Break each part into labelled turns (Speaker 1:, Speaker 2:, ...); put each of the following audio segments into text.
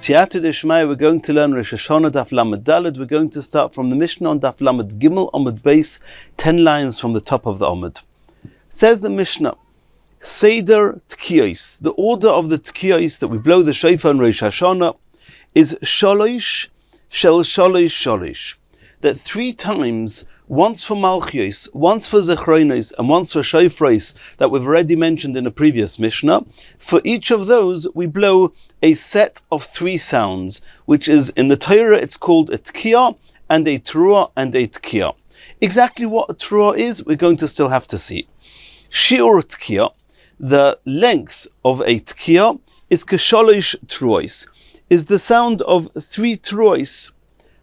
Speaker 1: Siyata Deshmaya, we're going to learn Rosh Hashanah Daf Lamed Daled. We're going to start from the Mishnah on Daf Lamed Gimel Amud Base, 10 lines from the top of the Amud. Says the Mishnah, Seder Tkiyos, the order of the Tkiyos that we blow the shofar on Rosh Hashanah is Shalosh Shel Shalosh Shalosh. That 3 times, once for Malchios, once for Zechronos, and once for Shofros, that we've already mentioned in a previous Mishnah, for each of those we blow a set of 3 sounds, which is, in the Torah, it's called a Tkiyah, and a Teruah, and a Tkiyah. Exactly what a Teruah is, we're going to still have to see. Shiur Tkiyah, the length of a Tkiyah, is Keshalosh Teruos, is the sound of 3 Teruos.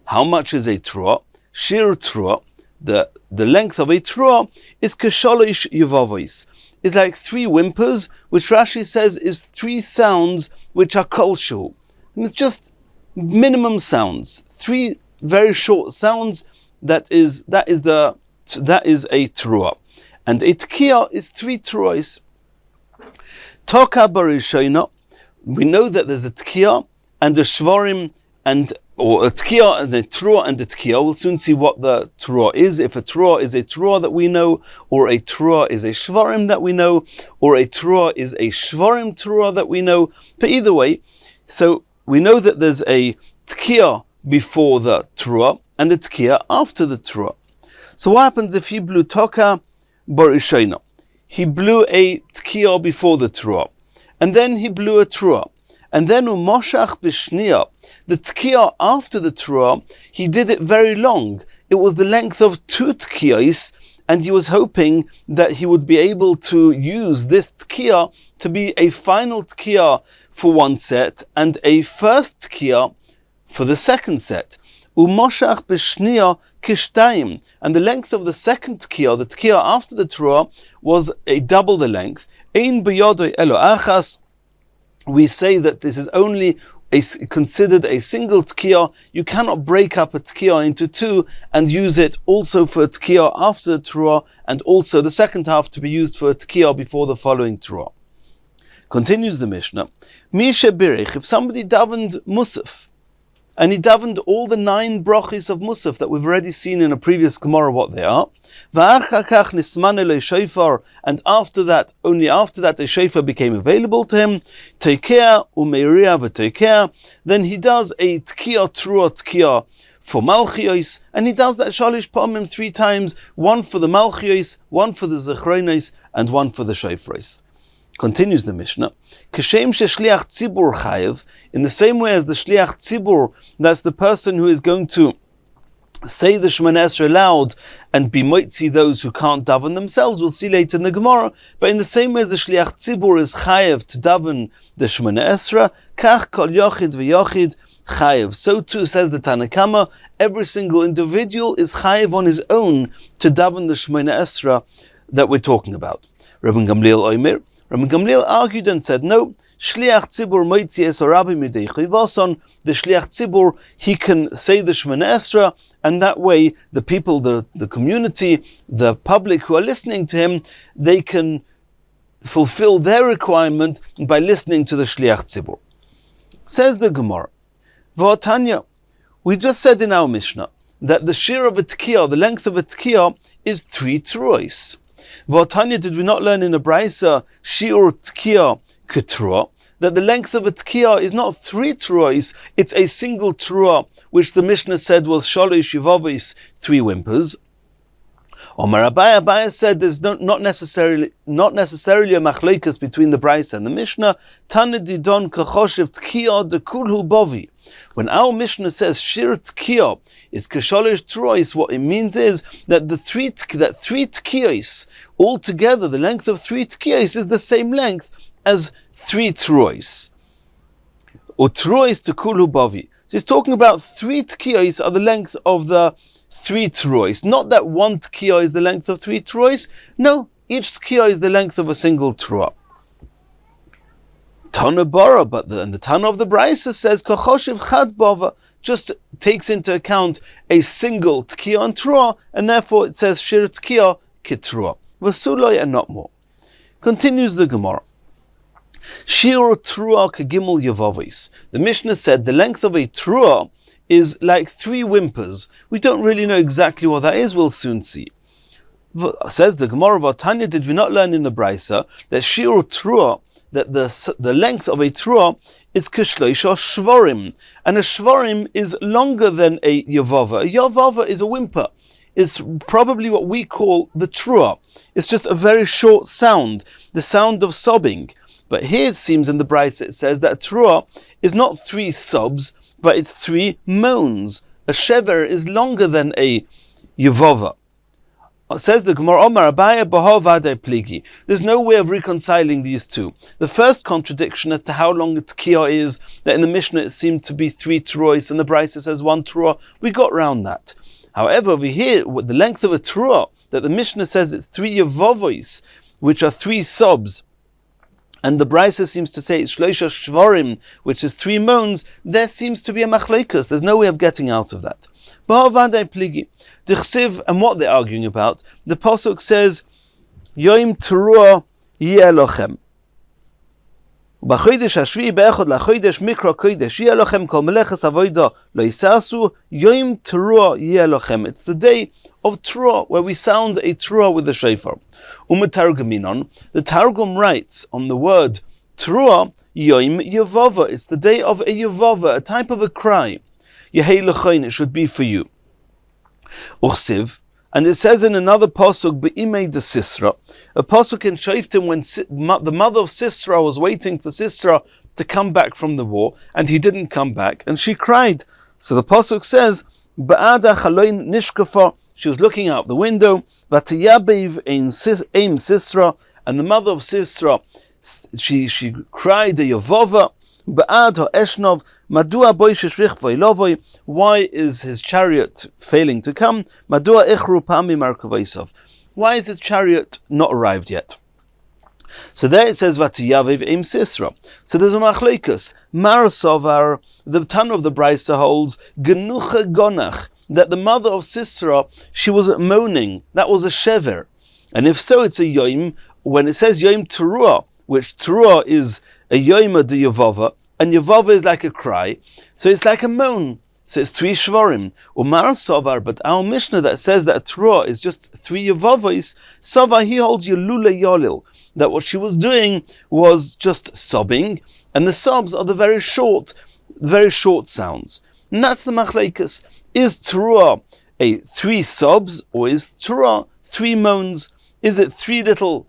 Speaker 1: How much is a Teruah? Shiur Teruah, the length of a Teruah is Keshalosh Yevavos, is like 3 whimpers, which Rashi says is 3 sounds which are kolshu. It's just minimum sounds, 3 very short sounds. That is a Teruah, and a Tkiyah is 3 Teruos. Toka Barishayna, we know that there's a Tkiyah and a Shvarim or a Tkiyah and a Teruah and a Tkiyah. We'll soon see what the Teruah is. If a Teruah is a Teruah that we know, or a Teruah is a Shvarim that we know, or a Teruah is a Shvarim Teruah that we know. But either way, so we know that there's a Tkiyah before the Teruah and a Tkiyah after the Teruah. So what happens if he blew Toka Barishayna? He blew a Tkiyah before the Teruah, and then he blew a Teruah. And then Umoshach B'Shniya, the Tkiyah after the Teruah, he did it very long. It was the length of 2 Tkiyahs, and he was hoping that he would be able to use this Tkiyah to be a final Tkiyah for 1 set, and a first Tkiyah for the 2nd set. Umoshach B'Shniya Kishtayim, and the length of the 2nd Tkiyah, the Tkiyah after the Teruah, was a double the length. Ein B'Yodoi Elo Achas. We say that this is only considered a single Tkiyah. You cannot break up a Tkiyah into 2 and use it also for a Tkiyah after the Teruah, and also the second half to be used for a Tkiyah before the following Teruah. Continues the Mishnah. Misha Birich, if somebody davened Musaf, and he davened all the 9 brachis of Musaf that we've already seen in a previous Gemara what they are, and after that, only after that, a shofar became available to him, then he does a Tkiyah Teruah Tkiyah for Malchios, and he does that Shalish Pa'amim 3 times, 1 for the Malchios, 1 for the Zechronos, and 1 for the Shofros. Continues the Mishnah, Kashem sheshliach tzibur chayev, in the same way as the shliach tzibur, that's the person who is going to say the Shemoneh Esrei loud and be moitzi those who can't daven themselves. We'll see later in the Gemara. But in the same way as the shliach tzibur is chayev to daven the Shemoneh Esrei, kach kol yochid v'yochid chayev. So too says the Tanna Kama, every single individual is chayev on his own to daven the Shemoneh Esrei that we're talking about. Rabbi Gamliel Omer, Rabbi Gamliel argued and said, no, Shliach Tzibur Moitzi Es Rabbi Midei Chayvason, the Shliach Tzibur, he can say the Shemoneh Esrei, and that way the people, the community, the public who are listening to him, they can fulfill their requirement by listening to the Shliach Tzibur. Says the Gemara, V'atanya, we just said in our Mishnah that the shear of a Tkiyah, the length of a Tkiyah, is 3 Teruos. V'atanya, did we not learn in a Braisa, Shiur Tkiyah Keteruah, that the length of a Tkiyah is not 3 Teruos, it's a single Teruah, which the Mishnah said was Shalosh Yevavos, 3 whimpers. Omar Rabbi said there's not necessarily a machlokes between the Braisa and the Mishnah. Tana didon kachoshev Tkiyah de kulhu bovi. When our Mishnah says Shir Tkiyah is Keshalosh Teruos, what it means is that 3 Tkiyos altogether, the length of 3 Tkiyos is the same length as 3 Teruos. Or Teruos to kulhu bovi. So he's talking about 3 Tkiyos are the length of the 3 Teruos. Not that 1 Tkiyah is the length of 3 Teruos. No, each Tkiyah is the length of a single Teruah. Tana Bara, but the Tana of the Braisa says Kachoshev Chad Bava, just takes into account a single Tkiyah and Teruah, and therefore it says Shir Tkiyah Kitruah. V'suloi, and not more. Continues the Gemara. Shiur Trua Kegimel Yavavis. The Mishnah said the length of a Trua is like 3 whimpers. We don't really know exactly what that is, we'll soon see. Says the Gemara of Tanya, did we not learn in the Brisa that Shiur Trua, that the length of a Trua is Kishloisha Shvorim, and a Shvorim is longer than a Yavava. A Yavava is a whimper. It's probably what we call the Trua. It's just a very short sound, the sound of sobbing. But here it seems in the Brisa it says that a Trua is not 3 sobs, but it's 3 moans. A shever is longer than a yavova. It says the Gemara, Omar Abaya Baha Vade Pligi. There's no way of reconciling these two. The first contradiction as to how long a tkiya is, that in the Mishnah it seemed to be 3 truos, and the Brisa says 1 trua. We got round that. However, over here, with the length of a trua, that the Mishnah says it's 3 yavovois, which are 3 sobs, and the Brisa seems to say it's shloisha shvorim, which is 3 moans, there seems to be a machlokas. There's no way of getting out of that. And what they're arguing about, the Pasuk says, Yoim Teruah Yeh Lochem. B'chodesh hashvi'i be'echad lachodesh mikra kodesh Yeh Lochem kol meleches avoda lo yisasu Yoim Teruah Yeh Lochem. It's the day of Teruah, where we sound a Teruah with the shofar. Umetargaminon, the Targum writes on the word Teruah, Yoim Yavava. It's the day of a Yavava, a type of a cry. Yehei lechoin, it should be for you. Uchsiv, and it says in another pasuk, Be'imei de Sisra, a pasuk in Shoftim when the mother of Sisra was waiting for Sisra to come back from the war, and he didn't come back, and she cried. So the pasuk says, Ba'ada chaloin nishkafa, she was looking out the window, V'tiyabev ein Sisra, and the mother of Sisra, she cried a Yavova, Ba'ad ha'eshnov, Madua boishish richvoi lovoi, why is his chariot failing to come? Madua ichru pami markavaisov, why is his chariot not arrived yet? So there it says Vatiyavev im Sisra. So there's a machleikus. Marasovar, the Tana of the Brisa holds Genucha Gonach, that the mother of Sisra, she was moaning. That was a shever. And if so, it's a yoim. When it says yoim teruah, which teruah is a yoima de yavava, and yavava is like a cry, so it's like a moan. So it's 3 shvarim. Umar Sovar, but our Mishnah that says that a teruah is just 3 yavavos, Sovar, he holds yelule yolil, that what she was doing was just sobbing, and the sobs are the very short sounds. And that's the machlekes. Is teruah a 3 sobs, or is teruah 3 moans? Is it 3 little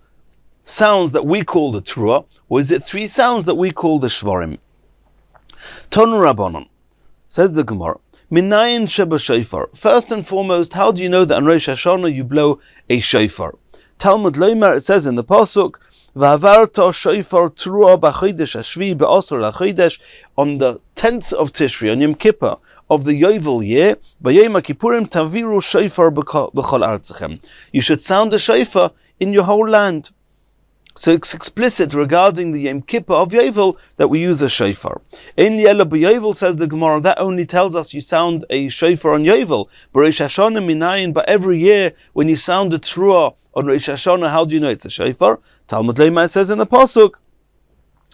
Speaker 1: sounds that we call the teruah, or is it 3 sounds that we call the shvarim? Tonu Rabbanon, says the Gemara, Minayin sheba shofar. First and foremost, how do you know that on Rosh Hashanah you blow a shofar? Talmud Loimer, it says in the pasuk, V'avarta shofar teruah b'chodesh hashvi be'asar lachodesh, on the 10th of Tishri, on Yom Kippur of the Yovel year, b'yom Kippurim taviru shofar b'chol artzachem. You should sound a shofar in your whole land. So it's explicit regarding the Yom Kippur of Yovel that we use a shofar. In Yela b'Yovel, says the Gemara, that only tells us you sound a shofar on Yovel. But Rosh Hashanah minayin, but every year when you sound a teruah on Rosh Hashanah, how do you know it's a shofar? Talmud Leimah says in the pasuk,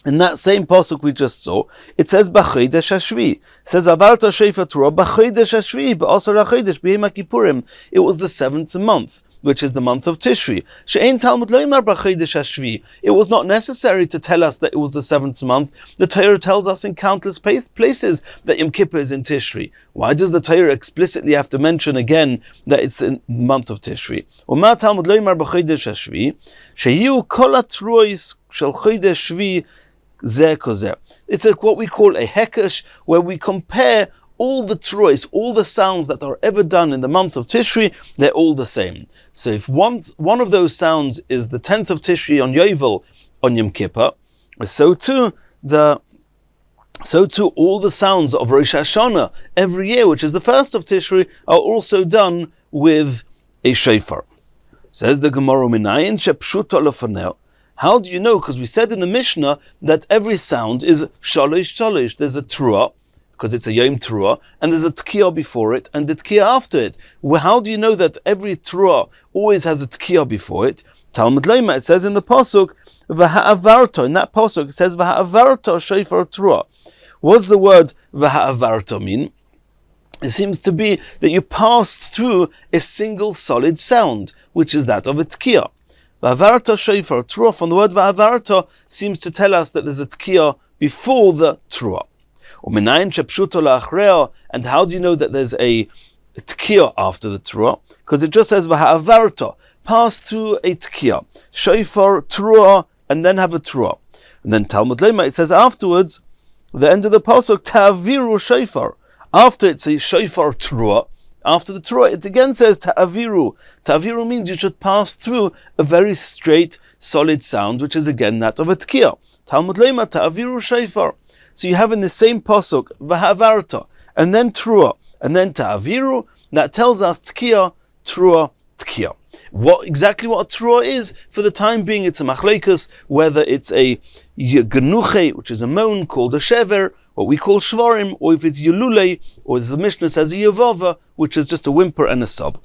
Speaker 1: in that same pasuk we just saw, it says b'chodesh hashvi. It says avarta shofar teruah b'chodesh hashvi b'asar hachodesh b'yom Kippurim. It was the 7th month, which is the month of Tishri. She'ein Talmud Loimar b'chodesh hashvi. It was not necessary to tell us that it was the 7th month. The Torah tells us in countless places that Yom Kippur is in Tishri. Why does the Torah explicitly have to mention again that it's in the month of Tishri? Uma Talmud Loimar b'chodesh hashvi shehiu kol hatruos shel chodesh shvi zeh kozeh. It's what we call a hekesh, where we compare all the truos, all the sounds that are ever done in the month of Tishri, they're all the same. So if one of those sounds is the 10th of Tishri on Yovel, on Yom Kippur, so too all the sounds of Rosh Hashanah every year, which is the 1st of Tishri, are also done with a shofar. Says the Gemara, Minayin shepshuta lefaneh. How do you know? Because we said in the Mishnah that every sound is shalosh. There's a teruah, because it's a Yom Teruah, and there's a Tkiyah before it, and a Tkiyah after it. Well, how do you know that every Teruah always has a Tkiyah before it? Talmud Lema, it says in the pasuk, v'ha'avarto, in that pasuk it says v'ha'avarto shofar trua. What's the word v'ha'avarto mean? It seems to be that you passed through a single solid sound, which is that of a tkiya. V'ha'avarto shofar trua, from the word v'ha'avarto, seems to tell us that there's a tkiya before the trua. And how do you know that there's a tkiya after the trua? Because it just says v'ha'avarto, pass through a tkiya, shofar trua, and then have a trua. And then Talmud Lema, it says afterwards, the end of the pasuk, ta'aviru shofar. After it's a shofar trua, after the trua, it again says ta'aviru. Ta'aviru means you should pass through a very straight, solid sound, which is again that of a tkiya. Talmud Lema, ta'aviru shofar. So you have in the same pasuk, v'ha'avarta, and then trua, and then ta'aviru. That tells us tkiya, trua, tkiya. What exactly what a trua is, for the time being, it's a machlekes, whether it's a genuche, which is a moan called a shever, what we call shvarim, or if it's yulule, or as the Mishnah says, a yavava, which is just a whimper and a sob.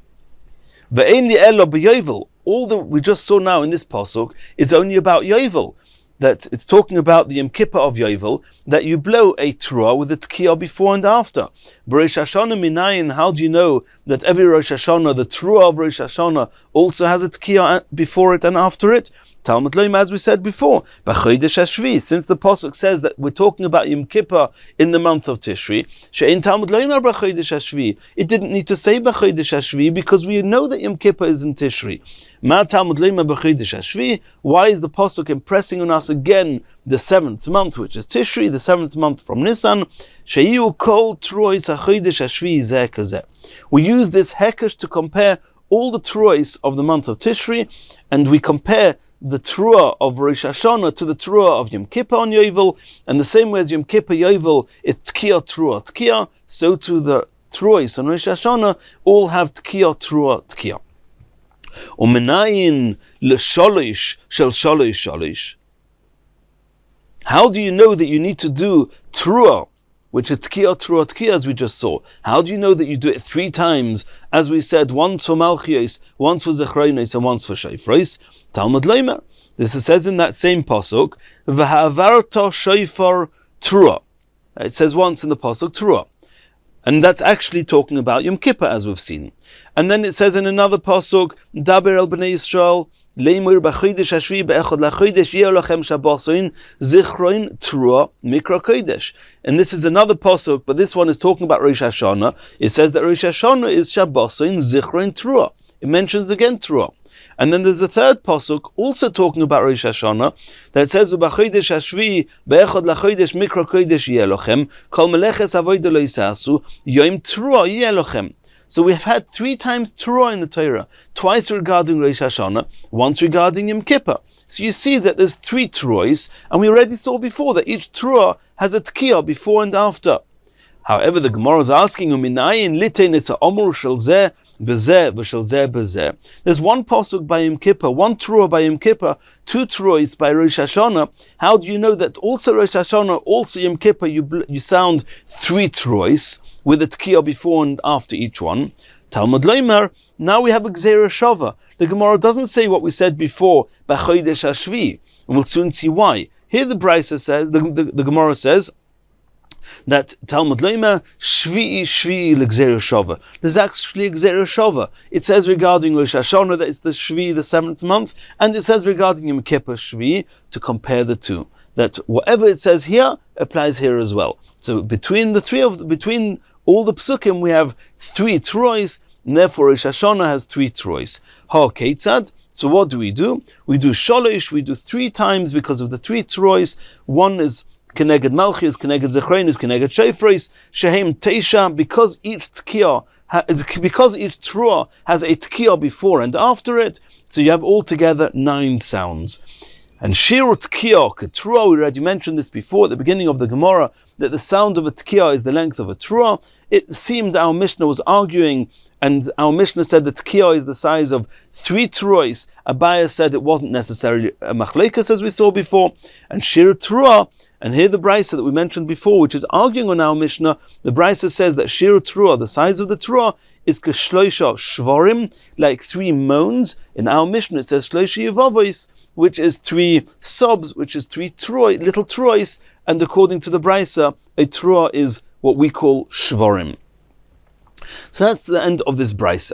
Speaker 1: Ve'ein li elo b'yovel. All that we just saw now in this pasuk is only about yovel. That it's talking about the Yom Kippur of Yovel, that you blow a trua with a tkiya before and after. Rosh Hashanah minayin, how do you know that every Rosh Hashanah, the trua of Rosh Hashanah, also has a tkiya before it and after it? Talmud Lema, as we said before, b'chodesh hashvi, since the pasuk says that we're talking about Yom Kippur in the month of Tishri, she'ein Talmud Lema b'chodesh hashvi. It didn't need to say b'chodesh hashvi because we know that Yom Kippur is in Tishri. Ma Talmud Lema b'chodesh hashvi. Why is the pasuk impressing on us again the 7th month, which is Tishri, the 7th month from Nisan? Sheyu kol truos hachodesh hashvi zeh kazeh. We use this hekesh to compare all the truos of the month of Tishri, and we compare the trua of Rosh Hashanah to the trua of Yom Kippur on Yovel, and the same way as Yom Kippur Yovel is tkiya, trua, tkiya, so to the truos on Rosh Hashanah all have tkiya, trua, tkiya. Umenayin l'sholish shel sholish sholish. How do you know that you need to do trua, which is tkiya, trua, tkiya, as we just saw? How do you know that you do it 3 times, as we said, once for malchiyos, once for zechronos, and once for shofros? Talmud Leimer. This says in that same pasuk, v'ha'avarta shofar trua. It says once in the pasuk trua. And that's actually talking about Yom Kippur, as we've seen. And then it says in another pasuk, Daber el b'nei Yisrael, Leimur b'chodesh hashvi be'echad lachodesh yeh lachem shabasoin zichroin trua mikra kodesh. And this is another pasuk, but this one is talking about Rosh Hashanah. It says that Rosh Hashanah is shabasoin zichroin trua. It mentions again trua. And then there's a third pasuk also talking about Rosh Hashanah that says u'b'chodesh hashvi be'echad lachodesh mikra kodesh yeh lachem kol meleches avodah lo yisasu yom trua yeh lachem. So we have had 3 times Torah in the Torah, twice regarding Rosh Hashanah, once regarding Yom Kippur. So you see that there's 3 Torahs, and we already saw before that each Torah has a Tkiya before and after. However, the Gemara is asking, Uminayin litein it's a omur shel zeh bezeh v'shel zeh bezeh. There's one pasuk by Yom Kippur, 1 Torah by Yom Kippur, 2 Torahs by Rosh Hashanah. How do you know that also Rosh Hashanah, also Yom Kippur, you sound 3 Torahs with a tkiya before and after each one? Talmud Leimer, now we have a Gzeira Shava. The Gemara doesn't say what we said before, B'chodesh Hashvi, and we'll soon see why. Here the Brisa says, the Gemara says, that Talmud Leimer, Shvi l'Gzeira Shava. There's actually a Gzeira Shava. It says regarding Rosh Hashanah that it's the Shvi, the 7th month, and it says regarding Yom Kippur Shvi, to compare the two. That whatever it says here applies here as well. So between all the psukim, we have 3 Trois, and therefore Rosh Hashanah has 3 Trois. Ha Ketzad. So what do? We do Sholosh, we do 3 times because of the 3 Trois. One is Keneged Malchis, Keneged Zechronis, Keneged Shofros, Shehem Teisha, because each Trua has a Tkiya before and after it, so you have altogether 9 sounds. And Shir Tkiya, Ketrua, we already mentioned this before at the beginning of the Gemara, that the sound of a tkiya is the length of a trua. It seemed our Mishnah was arguing, and our Mishnah said the tkiya is the size of 3 truos. Abaya said it wasn't necessarily a machlekas as we saw before, and shir trua. And here the brisa that we mentioned before, which is arguing on our Mishnah, the brisa says that shir trua, the size of the trua, is k'shloisha shvorim, like 3 moans. In our Mishnah it says shloisha yevavos, which is 3 sobs, which is 3 little truos, and according to the brisa, a trua is what we call shvorim. So that's the end of this brisa.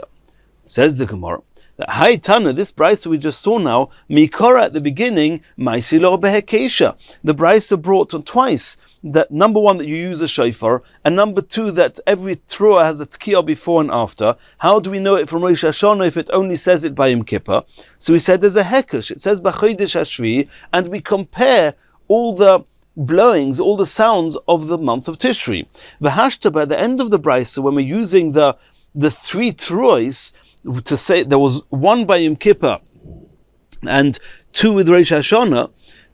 Speaker 1: Says the Gemara, that Hai Tana, this brisa we just saw now, Mikora at the beginning, Maisilo behekesha. The brisa brought twice that number 1 that you use a shofar, and number 2 that every trua has a tkiya before and after. How do we know it from Rosh Hashanah if it only says it by Yom Kippur? So we said there's a hekesh. It says b'chodesh hashvi, and we compare all the blowings, all the sounds of the month of Tishri. V'hashta, by the end of the brisa, when we're using the 3 truos, to say there was 1 by Yom Kippur and 2 with Rosh Hashanah,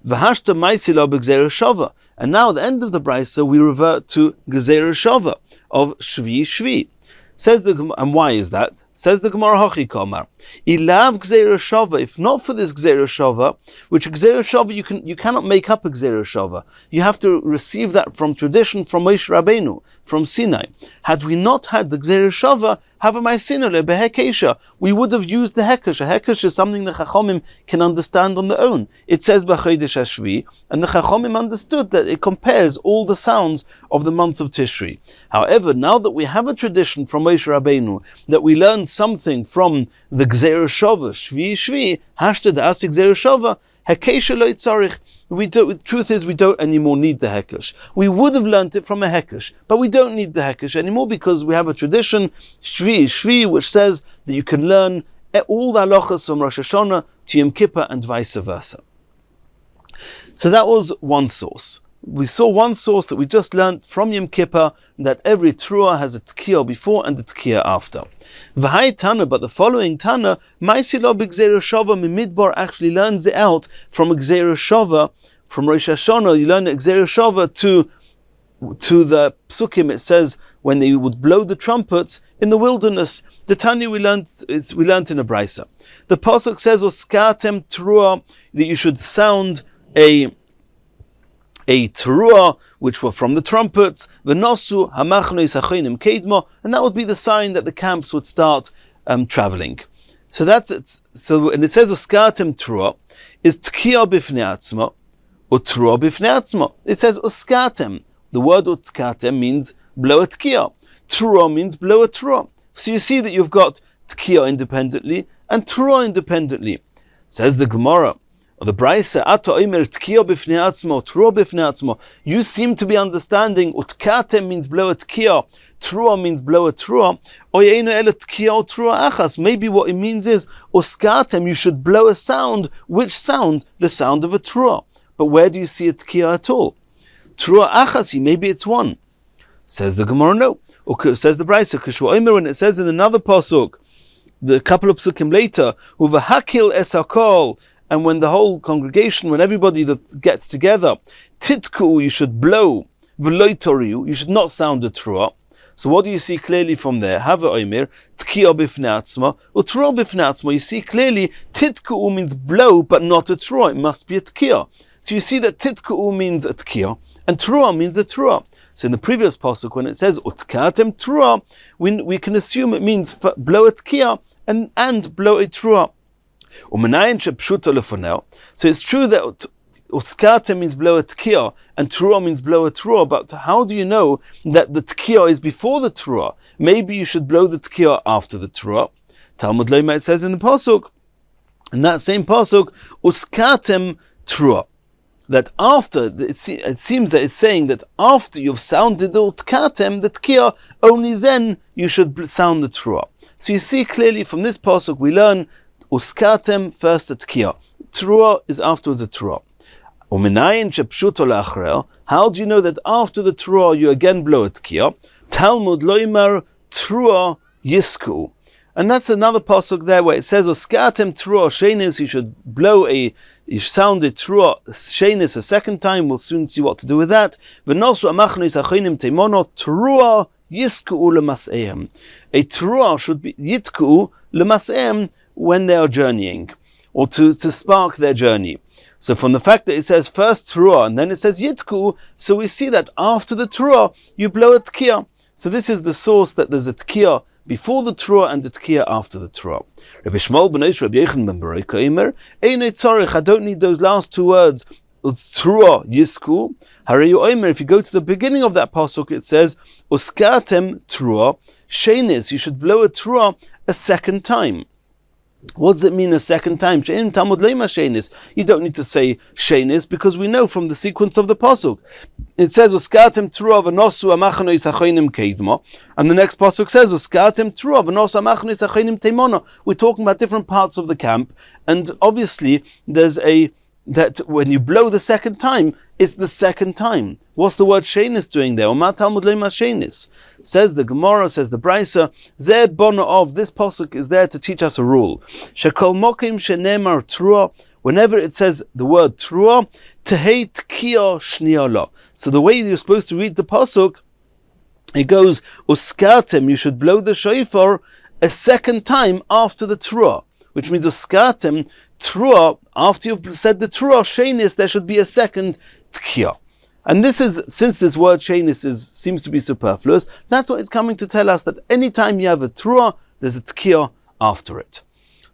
Speaker 1: v'hashta ma'isila b'gzeira shava. And now at the end of the brisa we revert to gzeira shava of shvi. Says the Gemara, and why is that? Says the Gemara, Hachi Kamar, Ilav Gzeira Shava. If not for this Gzeira Shava, which Gzeira Shava you cannot make up a Gzeira Shava. You have to receive that from tradition from Moshe Rabbeinu, from Sinai. Had we not had the Gzeira Shava, Havamai Sinai behekesha, we would have used the hekesh. A hekesh is something the Chachomim can understand on their own. It says b'chodesh hashvi, and the Chachomim understood that it compares all the sounds of the month of Tishri. However, now that we have a tradition from Moshe Rabbeinu, that we learned something from the Gzeira Shava, Shvi, Hashta Da'asik Gzeira Shava, Hekesha lo yitzarich. The truth is, we don't anymore need the Hekesh. We would have learnt it from a Hekesh, but we don't need the Hekesh anymore because we have a tradition, Shvi, which says that you can learn all the halachas from Rosh Hashanah to Yom Kippur and vice versa. So that was one source. We saw one source that we just learned from Yom Kippur, that every trua has a tkiya before and a tkiya after. V'hai Tana, but the following Tana, Maisilo b'gzeira shava mimidbar, actually learns it out from a gzeira shava, from Rosh Hashanah. You learn a gzeira shava to the psukim. It says when they would blow the trumpets in the wilderness. The Tanya we learned in a brisa. The pasuk says oskatem trua, that you should sound a teruah, which were from the trumpets, v'nosu hamachnos hachonim kedma, and that would be the sign that the camps would start traveling. So that's it. So, and it says uskatem teruah is tkiya b'fnei atzma or teruah b'fnei atzma. It says uskatem. The word uskatem means blow a tkiya. Teruah means blow a teruah. So you see that you've got tkiya independently and teruah independently. Says the Gemara, or the Brisa, Ata Omer Tkiya b'fnei atzmo, Teruah b'fnei atzmo. You seem to be understanding Utkatem means blow a tkiya, Teruah means blow a teruah. Oyeinu ele tkiya o teruah achas. Maybe what it means is Uskatem, you should blow a sound. Which sound? The sound of a teruah. But where do you see a tkiya at all? Teruah achasi, maybe it's one. Says the Gemara, no. Or says the Brisa, Kishwa Omer, when it says in another pasuk, the couple of psukim later, Uvahakil esakol, and when the whole congregation, when everybody that gets together, titku, you should blow, v'loitoriu, you should not sound a teruah. So what do you see clearly from there? Hava omer, tkiya b'fnei atzma, or teruah b'fnei atzma. You see clearly, titku means blow, but not a teruah. It must be a tkiya. So you see that titku means a tkiya, and teruah means a teruah. So in the previous pasuk, when it says utkatem teruah, we can assume it means blow a tkiya and blow a teruah. So it's true that uskate means blow a tkiya and teruah means blow a teruah, but how do you know that the tkiya is before the teruah? Maybe you should blow the tkiya after the teruah. Talmud Lema, it says in the pasuk, in that same pasuk, uskatem teruah, that after, it seems that it's saying that after you've sounded the utkatem, the tkiya, only then you should sound the teruah. So you see clearly from this pasuk we learn uskatem first a tkiya. Teruah is afterwards a teruah. How do you know that after the teruah you again blow a tkiya? Talmud loimar teruah yisku. And that's another pasuk there where it says, Oskatem Truah Shenis, you sound a Truah Shenis a second time. We'll soon see what to do with that. V'nosu amachnis achinim teimono Truah Yisku Lemasehem. A Truah should be Yitku Lemasehem when they are journeying, or to spark their journey. So from the fact that it says first Truah and then it says Yitku, so we see that after the Truah you blow a Tkiyah. So this is the source that there's a Tkiyah before the Truah and the Tkiyah after the Truah. Rabbi Shmuel ben Eish Rabbi Yechon ben Beroika Eimer, Einei Tzarech, I don't need those last two words, Truah Yisku. Harayu Eimer, if you go to the beginning of that pasuk, it says, Uskatem Truah Shenis, you should blow a Truah a second time. What does it mean a second time? You don't need to say shenis because we know from the sequence of the pasuk. It says Uskatem Truah v'nosu amachnos achonim keidma, and the next pasuk says Uskatem Truah v'nosu amachnos achonim teimona. We're talking about different parts of the camp, and obviously there's that when you blow the second time, it's the second time. What's the word shenis doing there? Shenis. Says the Gemara, says the Brisa, Zeh bona of, this pasuk is there to teach us a rule. Shekol mokim shenemar truah, whenever it says the word truah, tehei tkiyah shniala. So the way you're supposed to read the pasuk, it goes, uskatem, you should blow the shofar a second time after the truah, which means uskatem, truah, after you've said the truah, shenis, there should be a second tkiyah. And this is, since this word shenis seems to be superfluous, that's what it's coming to tell us, that anytime you have a truah, there's a tkiyah after it.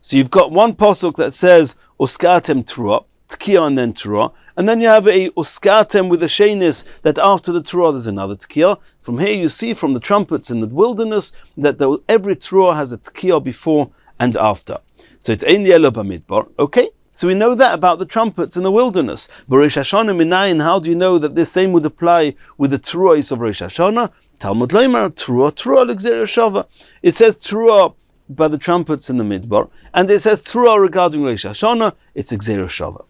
Speaker 1: So you've got one pasuk that says uskatem truah, tkiyah and then truah, and then you have a uskatem with a shenis, that after the truah there's another tkiyah. From here you see from the trumpets in the wilderness that every truah has a tkiyah before and after. So it's ein yelo b'midbar. Okay, so we know that about the trumpets in the wilderness. But Rosh Hashanah minayin, how do you know that this same would apply with the truahs of Rosh Hashanah? Talmud Leimer, truah l'gzera shava. It says truah by the trumpets in the midbar, and it says truah regarding Rosh Hashanah, it's gzera shava.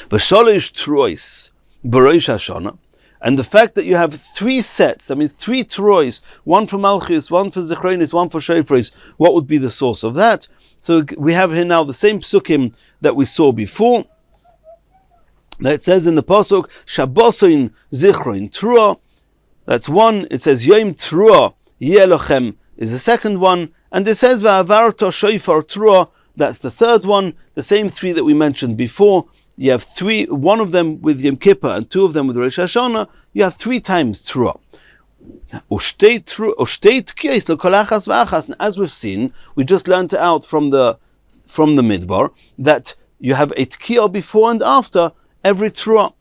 Speaker 1: V'shalish truahs b'Rosh Hashanah. And the fact that you have three sets, that means three truahs, one for Malchus, one for Zechronis, one for Shofros, what would be the source of that? So we have here now the same psukim that we saw before. That says in the pasuk, Shabbosin Zichron Truah. That's one. It says Yom Truah Yelochem is the second one. And it says Va'avarta Shofar Truah. That's the third one. The same three that we mentioned before. You have three, one of them with Yom Kippur and two of them with Rosh Hashanah. You have three times Truah. And as we've seen, we just learned it out from the midbar that you have a tkiyah before and after every Truah.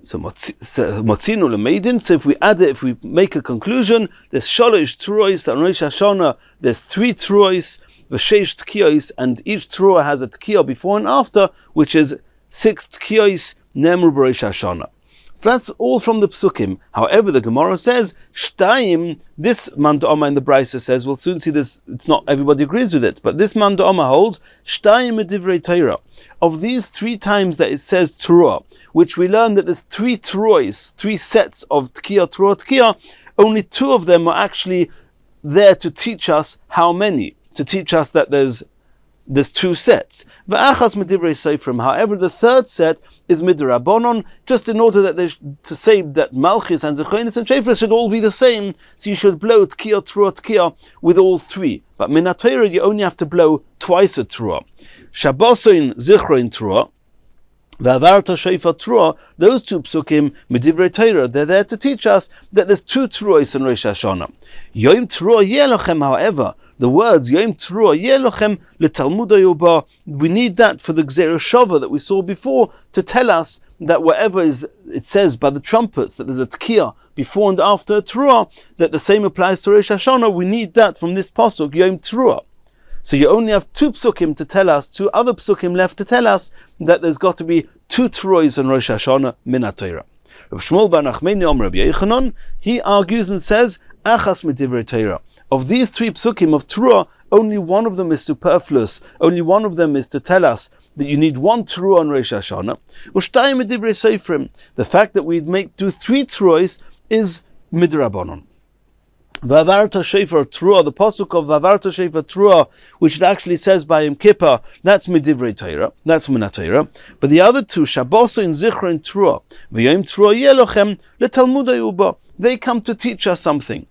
Speaker 1: So motzinu lemeidin. So if we add it, if we make a conclusion, there's shalosh truahs on Rosh Hashanah. There's three truahs, v'sheish tkiyos, and each truah has a tkiyah before and after, which is 6 tkiyos nemru b'Rosh Hashanah. That's all from the psukim. However, the Gemara says shtayim. This man d'Oma in the Brisa says, we'll soon see this. It's not everybody agrees with it, but this man d'Oma holds shtayim medivrei Torah. Of these three times that it says truah, which we learn that there's three truahs, three sets of tkiyah, only two of them are actually there to teach us how many, to teach us that there's two sets. V'achas medivrei seifrim. However, the third set is midrabanon, just in order that to say that Malchus and Zechonis and Shofros should all be the same. So you should blow tkiyah, truah, tkiyah with all three. But min haTorah you only have to blow twice a truah. Shabbosin zichron truah, v'avarta shofar truah. Those two psukim medivrei Torah, they're there to teach us that there's two truahs in Rosh Hashanah. Yom truah yelochem, however, the words Yom Truah Yelochem leTalmud Yoba, we need that for the Gzera Shava that we saw before to tell us that whatever it says by the trumpets that there's a tkiyah before and after a Truah, that the same applies to Rosh Hashanah. We need that from this pasuk Yom Truah. So you only have two psukim to tell us, two other psukim left to tell us that there's got to be two Truahs in Rosh Hashanah min haTorah. Rabbi Shmuel bar Nachmani Rabbi Yochanan, he argues and says achas medivrei Torah. Of these three psukim of Truah, only one of them is superfluous. Only one of them is to tell us that you need one Truah on Rosh Hashanah. Ushtayim medivrei seifrim. The fact that we do three Truahs is midrabanon. V'avarta shofar trua, the pasuk of V'avarta shofar trua, which it actually says by Yom Kippur, that's midivrei Torah, that's min Torah. But the other two, Shabboso in Zichron and Trua, V'yom Trua yelochem letalmudei uba, they come to teach us something.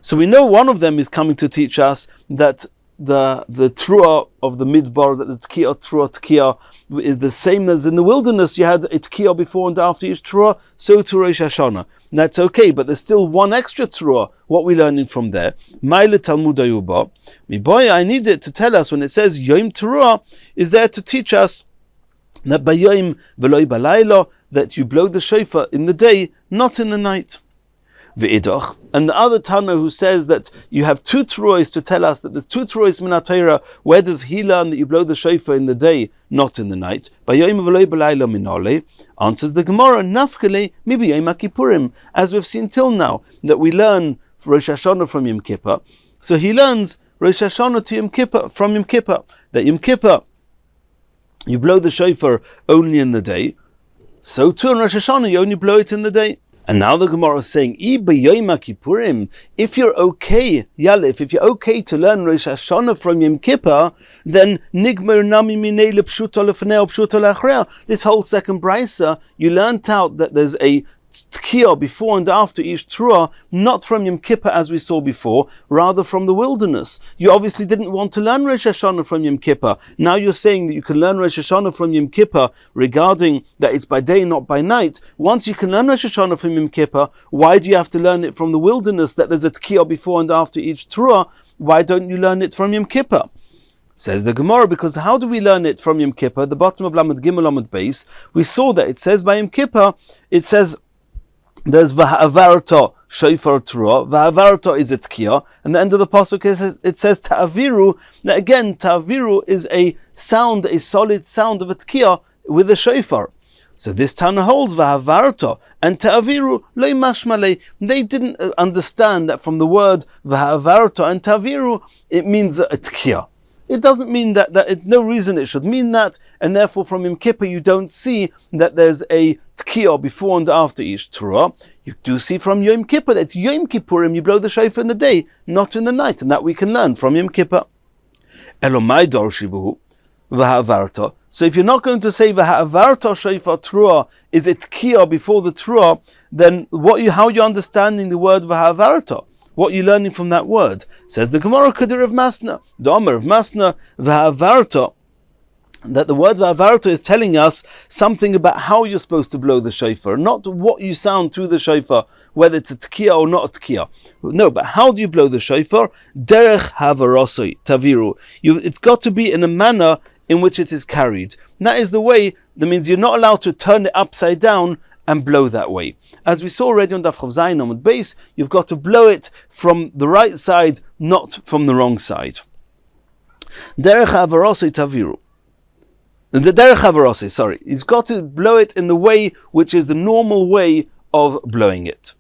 Speaker 1: So we know one of them is coming to teach us that the Trua of the Midbar, that the Tkiya, Trua, Tkiya, is the same as in the wilderness. You had a Tkiya before and after each Trua, so to Rosh Hashanah. And that's okay, but there's still one extra Trua. What are we learning from there? Maile Talmud Ayuba. I need it to tell us when it says Yom Trua is there to teach us that Bayom Veloi Balayla, that you blow the shofar in the day, not in the night. V'idach, and the other Tana who says that you have two Truos to tell us that there's two Truos min Torah. Where does he learn that you blow the shofar in the day, not in the night? Answers the Gemara, Nafkele mi b'yom Kippurim, as we've seen till now, that we learn Rosh Hashanah from Yom Kippur. So he learns Rosh Hashanah to Yom Kippur, from Yom Kippur, that Yom Kippur you blow the shofar only in the day. So too in Rosh Hashanah you only blow it in the day. And now the Gemara is saying, if you're okay, Yalif, if you're okay to learn Rosh Hashanah from Yom Kippur, then Nigmer Nami Minei Lepshuta Lefnei Pshuta Lachrea. This whole second brisa, you learnt out that there's a Tkiya before and after each Trua, not from Yom Kippur as we saw before, rather from the wilderness. You obviously didn't want to learn Rosh Hashanah from Yom Kippur. Now you're saying that you can learn Rosh Hashanah from Yom Kippur regarding that it's by day, not by night. Once you can learn Rosh Hashanah from Yom Kippur, why do you have to learn it from the wilderness, that there's a Tkiya before and after each Trua? Why don't you learn it from Yom Kippur? Says the Gemara, because how do we learn it from Yom Kippur? The bottom of Lamed Gimel Lamed Beis, we saw that it says by Yom Kippur, it says there's V'ha'avarta shofar trua. V'ha'avarta is a tkiya, and the end of the pasuk it says ta'aviru. Now again, ta'aviru is a sound, a solid sound of a tkiya with a shofar. So this Tana holds V'ha'avarta and ta'aviru loy mashmalei. They didn't understand that from the word V'ha'avarta and ta'aviru it means a tkiya. It doesn't mean that it's no reason it should mean that, and therefore from Yom Kippur you don't see that there's a tkiya before and after each Torah. You do see from Yom Kippur that it's Yom Kippurim, you blow the shofar in the day, not in the night, and that we can learn from Yom Kippur. Elomai dorshibuhu v'ha'avarta. So if you're not going to say v'ha'avarta shofar Torah is a tkiya before the Torah, then how are you understanding the word v'ha'avarta? What are you learning from that word? Says the Gemara Kadir of Masna, the Omer of Masna, V'ha'avarta, that the word V'ha'avarta is telling us something about how you're supposed to blow the shofar, not what you sound through the shofar, whether it's a tkiya or not a tkiya. No, but how do you blow the shofar? Derech havarosoi taviru. It's got to be in a manner in which it is carried. And that is the way, that means you're not allowed to turn it upside down and blow that way. As we saw already on Daf Chav on the base, you've got to blow it from the right side, not from the wrong side. Derech havarosei taviru. The derech havarosei, sorry. He's got to blow it in the way which is the normal way of blowing it.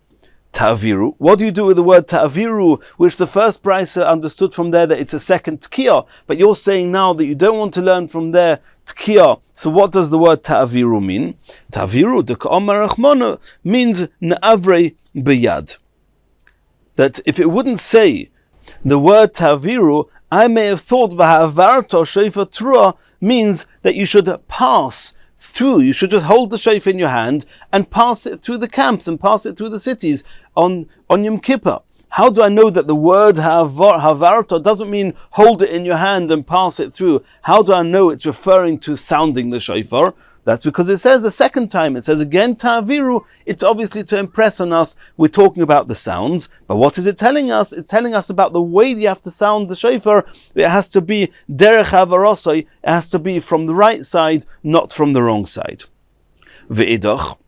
Speaker 1: Ta'aviru. What do you do with the word ta'aviru, which the first brisa understood from there that it's a second tkiya, but you're saying now that you don't want to learn from there tkiya. So what does the word ta'aviru mean? Ta'aviru, de ka'amar rachmana, means na'avrei b'yad. That if it wouldn't say the word ta'aviru, I may have thought v'ha'avarta shofar trua means that you should pass through, you should just hold the shofar in your hand and pass it through the camps and pass it through the cities on Yom Kippur. How do I know that the word havarta doesn't mean hold it in your hand and pass it through? How do I know it's referring to sounding the shofar? That's because it says the second time, it says again ta'aviru. It's obviously to impress on us, we're talking about the sounds, but what is it telling us? It's telling us about the way you have to sound the shofar. It has to be derech havarosai, it has to be from the right side, not from the wrong side. Ve'idach.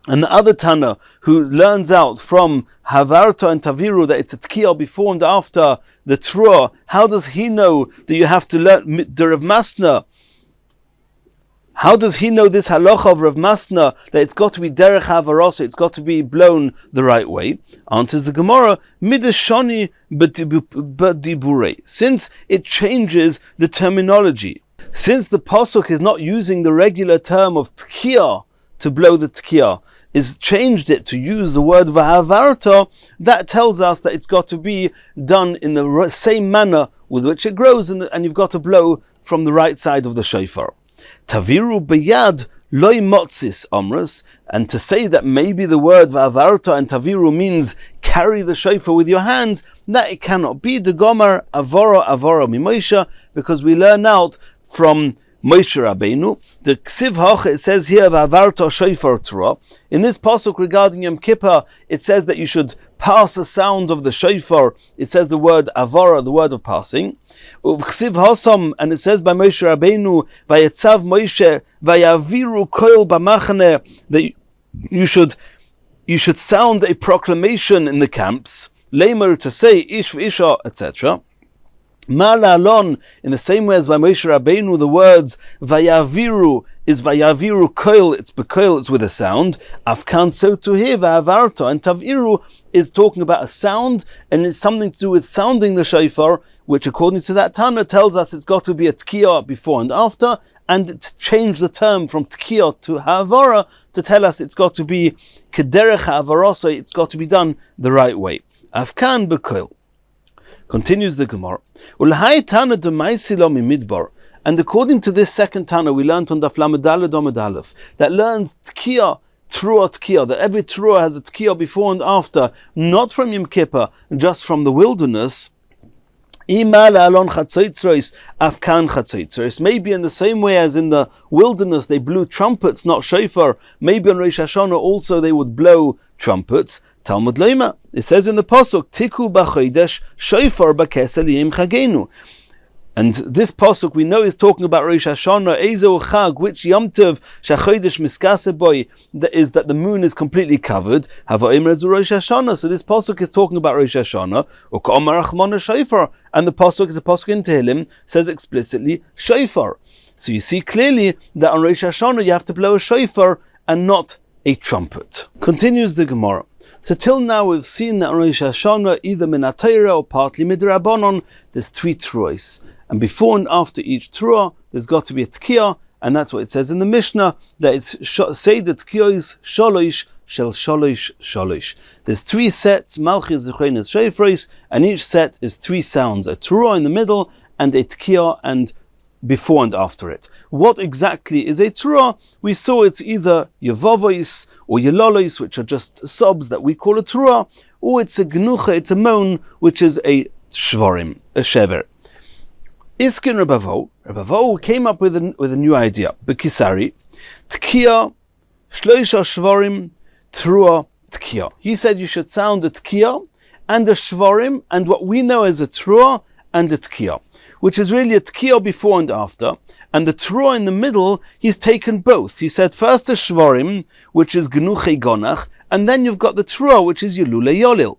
Speaker 1: And the other Tana who learns out from Havarta and Taviru that it's a tkiya before and after the Trua, how does he know that you have to learn the Rav Masna? How does he know this halacha of Rav Masna that it's got to be derech havarosai, it's got to be blown the right way? Answers the Gemara, midashoni b'diburei, since it changes the terminology. Since the pasuk is not using the regular term of tkiya to blow the tkiya, is changed it to use the word v'havarta, that tells us that it's got to be done in the same manner with which it grows, and you've got to blow from the right side of the shofar. Taviru b'yad loy motzis omras, and to say that maybe the word v'avarta and taviru means carry the shofar with your hands, that it cannot be. The gomer avora mimoshe, because we learn out from Moshe Rabbeinu. The ksiv hach, it says here v'avarta shofar Torah. In this pasuk regarding Yom Kippur, it says that you should pass the sound of the shofar. It says the word avara, the word of passing. Ksiv hasam, and it says by Moshe Rabbeinu, vayetzav Moshe vayaviru koil b'machane, that you should sound a proclamation in the camps, lemer, to say ish v'isha, etc. Malalon, in the same way as by Moshe Rabbeinu, the words vayaviru is vayaviru koil, it's bekoil, it's with a sound. Afkan, so to here vayavarta, and taviru is talking about a sound, and it's something to do with sounding the shofar, which according to that Tana tells us it's got to be a tkiyah before and after, and to change the term from tkiyah to havara to tell us it's got to be kederech havara, so it's got to be done the right way. Afkan bekoil. Continues the Gemara. And according to this second Tana, we learned on Daf Lamed Aleph, that learns tkiyah, truah tkiyah, that every truah has a tkiyah before and after, not from Yom Kippur, just from the wilderness. Maybe in the same way as in the wilderness they blew trumpets, not shofar, maybe on Rosh Hashanah also they would blow trumpets. Talmud Leima, it says in the pasuk, Tiku b'chodesh shofar b'kesel yom chagenu. And this pasuk we know is talking about Rosh Hashanah, Ezo Chag, which Yom Tov shachodesh miskase boy, that is that the moon is completely covered. Hava imrezu Rosh Hashanah. So this pasuk is talking about Rosh Hashanah. U'ka'omar achmona shofar, and the pasuk is the pasuk in Tehillim says explicitly shofar. So you see clearly that on Rosh Hashanah you have to blow a shofar and not a trumpet. Continues the Gemara. So till now we've seen that on Rosh Hashanah, either min HaTorah or partly midrabanon, there's 3 truos. And before and after each truah, there's got to be a tkiyah, and that's what it says in the Mishnah, that it's say the tkiyah is shalosh shel shalosh shalosh. There's 3 sets, malchus, zechrenes, shofros, and each set is 3 sounds, a truah in the middle, and a tkiyah, and before and after it. What exactly is a truah? We saw it's either yevavois or yelolois, which are just sobs that we call a truah, or it's a gnucha, it's a moan, which is a shvarim, a shever. Iskin Rabbi came up with a new idea. Bekisari, tkiyah, shloisha shvarim, truah, tkiyah. He said you should sound a tkiyah and a shvarim, and what we know as a truah and a tkiyah, which is really a tkiyah before and after, and the truah in the middle, he's taken both. He said first a shvarim, which is gnuchei gonach, and then you've got the truah, which is yelulei yolil.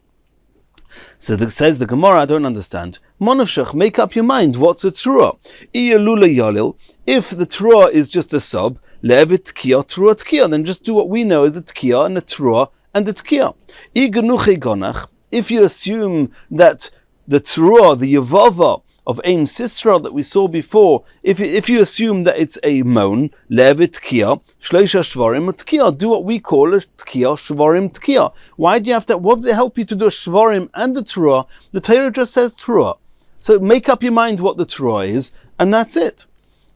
Speaker 1: So says the Gemara, I don't understand. Monashach, make up your mind, what's a truah? Yelulei yolil, if the truah is just a sub, levit tkiyah, truah tkiyah, then just do what we know as a tkiyah and a truah and a tkiyah. Gnuchei gonach, if you assume that the truah, the yevava, of Aim Sisra that we saw before, if you assume that it's a moan, levit tkiyah, shloisha shvarim tkiyah, do what we call a tkiyah, shvarim tkiyah. Why do you have to, what does it help you to do a shvarim and a truah? The Torah just says truah. So make up your mind what the truah is, and that's it.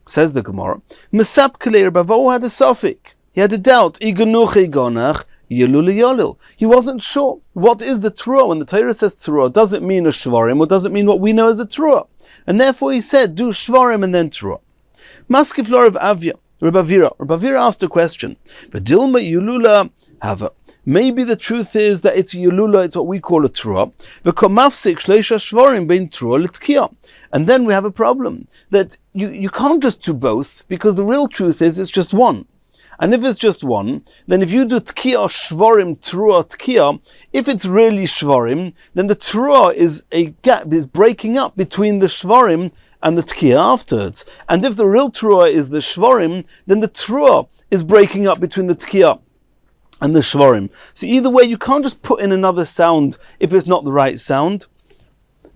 Speaker 1: Says the Gemara. Mesap Kalei Rabbi had a suffix. He had a doubt. Iganuchi gonach, yelulei yolil. He wasn't sure. What is the truah? When the Torah says truah, does it mean a shvarim, or does it mean what we know as a truah? And therefore he said, do shvarim and then truah. Maskif lor of Avya, Rabbi Vira asked a question. V'dilma yulula hava. Maybe the truth is that it's yulula, it's what we call a truah. V'komafsik shleisha shvarim bein truah l'tkiyah. And then we have a problem, that you can't just do both, because the real truth is it's just one. And if it's just one, then if you do tkiyah, shvarim, truah, tkiyah, if it's really shvarim, then the truah is a gap, is breaking up between the shvarim and the tkiyah afterwards. And if the real truah is the shvarim, then the truah is breaking up between the tkiyah and the shvarim. So either way, you can't just put in another sound if it's not the right sound.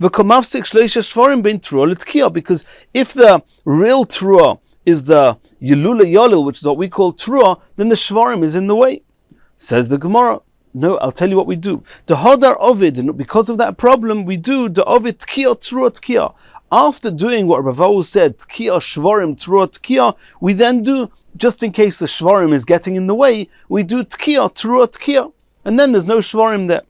Speaker 1: Because if the real truah is the yelulei yolil, which is what we call truah, then the shvarim is in the way. Says the Gemara, no, I'll tell you what we do. The Hodar Ovid, and because of that problem, we do the Ovid Tkiya Trua Tkiya. After doing what Rabbi said, Tkiya Shvarim Trua Tkiya, we then do, just in case the Shvarim is getting in the way, we do Tkiya Trua Tkiya. And then there's no Shvarim there.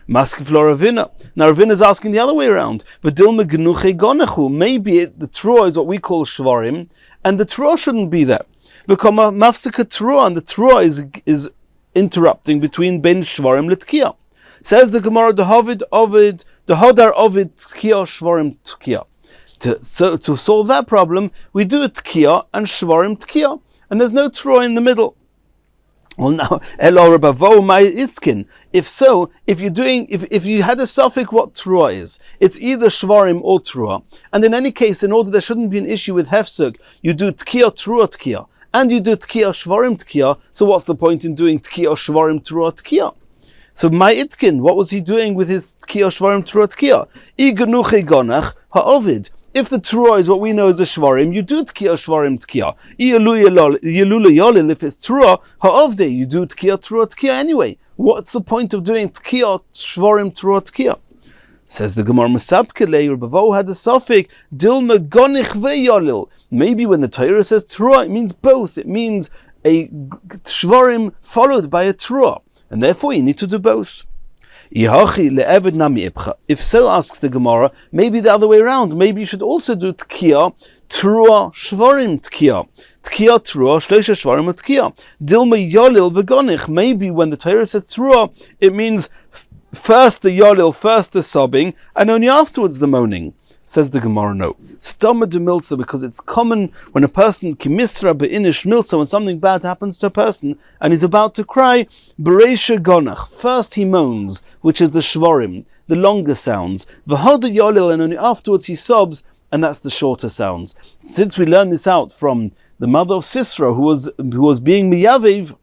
Speaker 1: Maskif lo Ravina. Now Ravina is asking the other way around. Maybe the Trua is what we call Shvarim, and the Trua shouldn't be there. Because Masechet Trua, and the Trua is interrupting between Ben Shvarim L'Tkiya. Says the Gemara, the Hodar Ovid Tkiya Shvarim Tkiya. To solve that problem, we do a Tkiya and Shvarim Tkiya, and there's no Trua in the middle. Well, now, if so, if you had a suffix what Trua is, it's either Shvarim or Trua. And in any case, in order there shouldn't be an issue with Hefsek, you do Tkiya Trua Tkiya, and you do Tkiya Shvarim Tkiya, so what's the point in doing Tkiya Shvarim Trua Tkiya? So my Itkin, what was he doing with his Tkiya Shvarim Trua Tkiya? Iganuche Gonach Ha'ovid. If the Trua is what we know as a Shvarim, you do Tkiya Shvarim Tkiya. Yelula Yolil, if it's Trua Ha'ovde, you do Tkiya Trua Tkiya anyway. What's the point of doing Tkiya Shvarim Trua Tkiya? Says the Gemara Masabkele, Rabbi had a suffix, Dilma Gonich Ve'yolil. Maybe when the Torah says Trua, it means both. It means a Shvarim followed by a Trua. And therefore you need to do both. If so, asks the Gemara, maybe the other way around. Maybe you should also do Tkiya, Trua, Shvarim Tkiya. Tkiya, Trua, Shleisha, Shvarim, Tkiya. Dilma Yolil V'gonich. Maybe when the Torah says Trua, it means first the Yolil, first the sobbing, and only afterwards the moaning. Says the Gemara, no. Stoma de milsa, because it's common when a person kimisra be'inish milsa, when something bad happens to a person and he's about to cry, bereisha gonach. First he moans, which is the shvarim, the longer sounds. V'hoda yolil, and only afterwards he sobs, and that's the shorter sounds. Since we learn this out from the mother of Sisra, who was being miyaviv,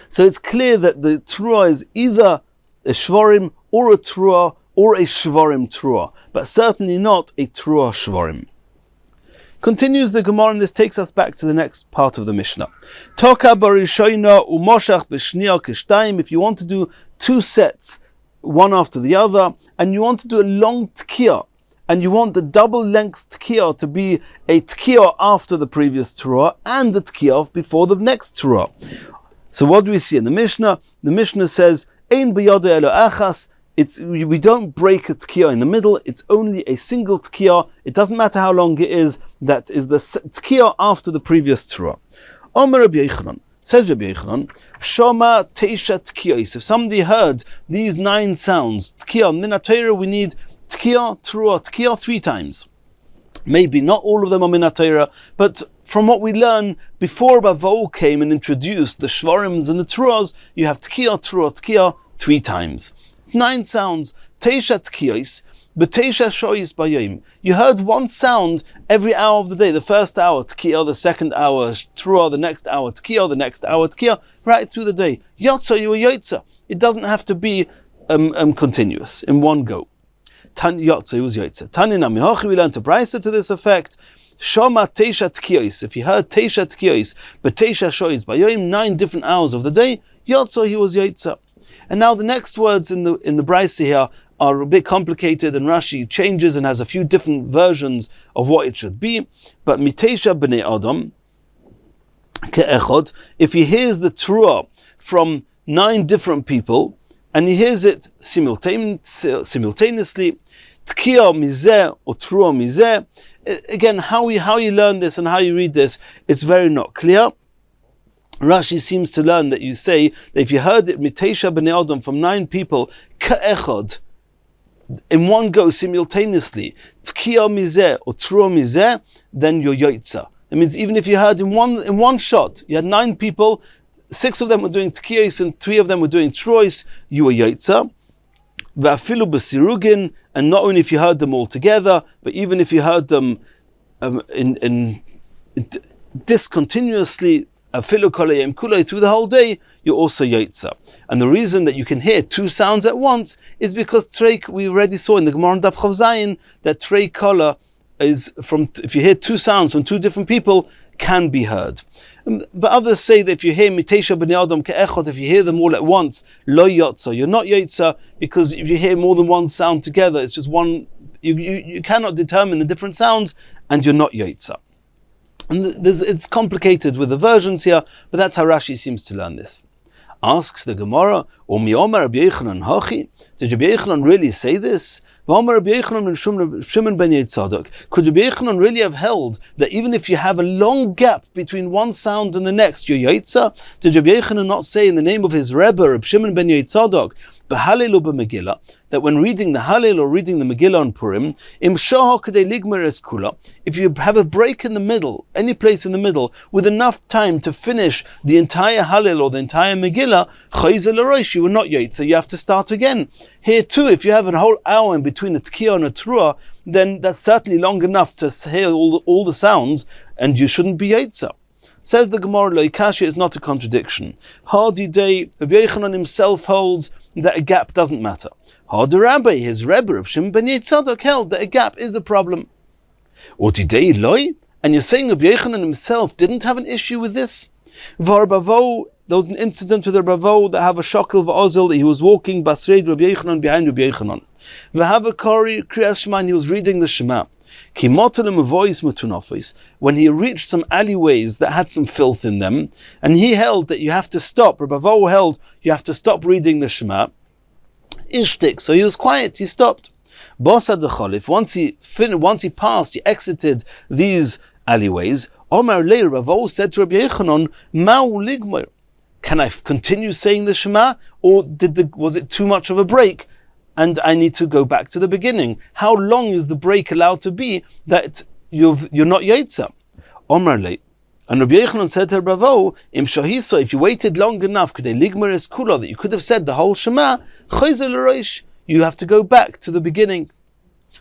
Speaker 1: so it's clear that the trua is either a shvarim or a trua, or a shvarim trua, but certainly not a trua shvarim. Continues the Gemara, and this takes us back to the next part of the Mishnah. Toka barishoina umoshach b'shniya kishtayim. If you want to do two sets, one after the other, and you want to do a long tkiya, and you want the double length tkiya to be a tkiya after the previous trua, and a tkiya before the next trua. So what do we see in the Mishnah? The Mishnah says, Ein b'yado elo achas. We don't break a tkiya in the middle, it's only a single tkiya. It doesn't matter how long it is, that is the tkiya after the previous trua. Omer Rabbi Yochanan, says Rabbi Yochanan, Shoma teisha tkiyos. If somebody heard these 9 sounds, tkiya, min Torah, we need tkiya, trua, tkiya 3 times. Maybe not all of them are min Torah, but from what we learn, before Bavo came and introduced the shvarims and the truas, you have tkiya, trua, tkiya 3 times. 9 sounds, teisha tkiyos, but teisha shoyis bayim. You heard one sound every hour of the day. The first hour tkiya, the second hour trua, the next hour tkiya, the next hour tkiya, right through the day. Yotza, you are yotza. It doesn't have to be continuous in one go. Tan yotza, was yotza. Tanina mihochi, we learned a brisa to this effect. Shoma teisha tkiyos. If you heard teisha tkiyos, but teisha shoyis bayim, 9 different hours of the day, yotza, he was yotza. And now the next words in the Brisa here are a bit complicated, and Rashi changes and has a few different versions of what it should be. But Mitesha b'nei Adam ke'echod, if he hears the trua from 9 different people, and he hears it simultaneously, tkiya mizeh or trua mizeh. Again, how you learn this and how you read this, it's very not clear. Rashi seems to learn that you say that if you heard it mitesha b'nei Adam from 9 people ka'echod, in one go simultaneously, tkiya mizeh or trua mizeh, then you're yotza. That means even if you heard in one shot, you had 9 people, 6 of them were doing tkiyos and 3 of them were doing truos, you were yotza. Va'afilu b'sirugin, and not only if you heard them all together, but even if you heard them in discontinuously, afilu kolayim kulay, through the whole day, you're also yotza. And the reason that you can hear 2 sounds at once is because trei, we already saw in the Gemara Daf Chav Zayin that trei kola is from, if you hear 2 sounds from 2 different people, can be heard. But others say that if you hear Mitesha B'nei Adam Ke'echot, if you hear them all at once, Lo Yotza, you're not Yotza, because if you hear more than one sound together, it's just one, you cannot determine the different sounds, and you're not Yotza. And it's complicated with the versions here, but that's how Rashi seems to learn this. Asks the Gemara, Omiyomer Rabbi Yochanan Hachi? Did Rabbi Yochanan really say this? Could Rabbi Yochanan really have held that even if you have a long gap between one sound and the next, you're Yotza? Did Rabbi Yochanan not say in the name of his Rebbe, Reb Shimon ben Yitzchok, B'Halel u'B'Megillah, that when reading the Halel or reading the Megillah on Purim, Im Shaha Kedei Ligmer Es Kula, if you have a break in the middle, any place in the middle, with enough time to finish the entire Halel or the entire Megillah, Chayze L'Rosh, you were not Yotza, you have to start again. Here too, if you have a whole hour in between a Tkiyah and a Truah, then that's certainly long enough to hear all the sounds, and you shouldn't be Yotza. Says the Gemara, Loikashi is not a contradiction. Hardi Day, Rabbi Yochanan himself holds that a gap doesn't matter. Hardi Rabbi, his Rebbe, Reb Shimon ben Yitzchok, held that a gap is a problem. Oti Day Loi, and you're saying Rabbi Yochanan himself didn't have an issue with this? Varbavo, there was an incident with the Rabbi that have a shokel v'ozil, that he was walking Basreid Rabbi Yochanan behind Rabbi Yochanan. V'hava kari kriyas Shema, and he was reading the Shema. When he reached some alleyways that had some filth in them, and he held that you have to stop, Rabbi held you have to stop reading the Shema, Ishtik, so he was quiet, he stopped. Once he passed, he exited these alleyways, Omar Le, Rabbi said to Rabbi Yochanan, Ma'u ligmar, can I continue saying the Shema, or was it too much of a break? And I need to go back to the beginning. How long is the break allowed to be that you're not Yotza? Omar Le. And Rabbi Yochanan said to Rabbi, Im Shahiso, if you waited long enough, that you could have said the whole Shema, you have to go back to the beginning.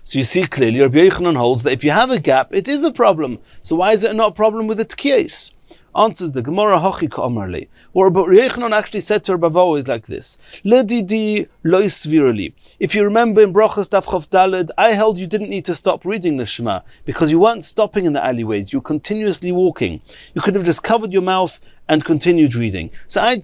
Speaker 1: So you see clearly, Rabbi Yochanan holds that if you have a gap, it is a problem. So why is it not a problem with the Tkiyos? Answers the Gemara, Hachi Ka'amar Le. What Rabbi Yochanan actually said to Rabbi is like this: Ledidi lo svirali. If you remember in Brachos Daf Chof Daled, I held you didn't need to stop reading the Shema because you weren't stopping in the alleyways. You were continuously walking. You could have just covered your mouth and continued reading. So I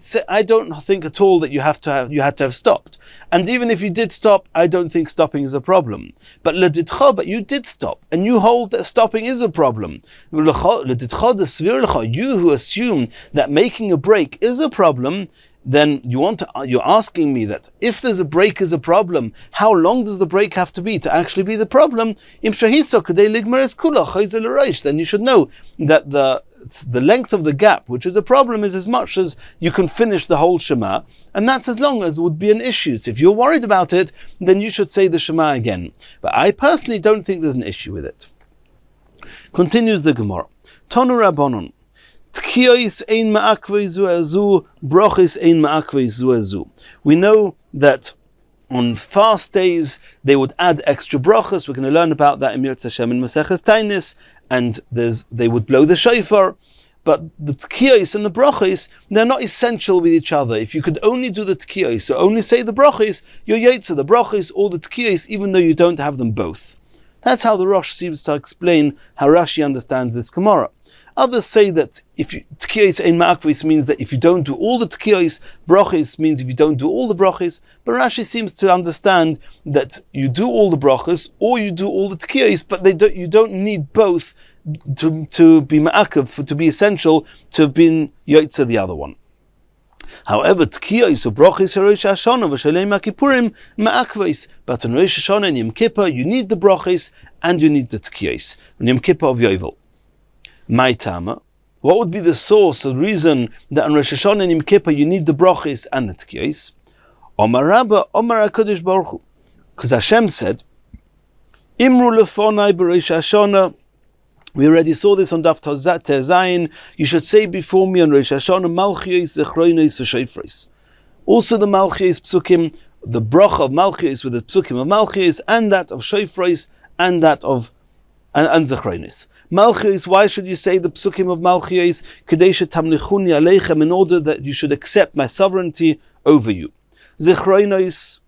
Speaker 1: don't think at all that you had to have stopped. And even if you did stop, I don't think stopping is a problem. But you did stop, and you hold that stopping is a problem. You who assume that making a break is a problem, then you're asking me that if there's a break is a problem, how long does the break have to be to actually be the problem? Then you should know that the length of the gap, which is a problem, is as much as you can finish the whole Shema, and that's as long as would be an issue. So if you're worried about it, then you should say the Shema again. But I personally don't think there's an issue with it. Continues the Gemara. Tanu Rabbanon. We know that on fast days they would add extra brachos. We're going to learn about that in Mirz Hashem in Masechet Tainis, and they would blow the shofar. But the tkiyos and the brachos, they're not essential with each other. If you could only do the tkiyos, so only say the brachos, you're yotza the brachos or the tkiyos, even though you don't have them both. That's how the Rosh seems to explain how Rashi understands this Gemara. Others say that if tkiyos ein ma'akvis means that if you don't do all the tkiyos, brachos means if you don't do all the brachos. But Rashi seems to understand that you do all the brachos or you do all the tkiyos, but you don't need both to be ma'akav, to be essential to have been yotza the other one. However, tkiyos or brachos Rosh Hashanah v'shalei ma'kipurim ma'akvis. But on Rosh Hashanah and Yom Kippur, you need the brachos and you need the tkiyos. On Yom Kippur of Yovel. My Tama, what would be the source, the reason that on Rosh Hashanah and Yom Kippur you need the brachos and the tkiyos? Omar Rabba, Omar HaKadosh Baruch Hu. Because Hashem said, Imru lefonai b'Rosh Hashanah. We already saw this on Daf Tezayin. You should say before me on Rosh Hashanah, Malchiyos, Zechronos, v'Shofros. Also the Malchiyos Psukim, the bracha of Malchiyos with the Psukim of Malchiyos, and that of Shofros, and that of and Zechronos. Malchiyos, why should you say the Psukim of Malchiyos? Kadesha tamlichuni aleichem, in order that you should accept my sovereignty over you. Zechronos,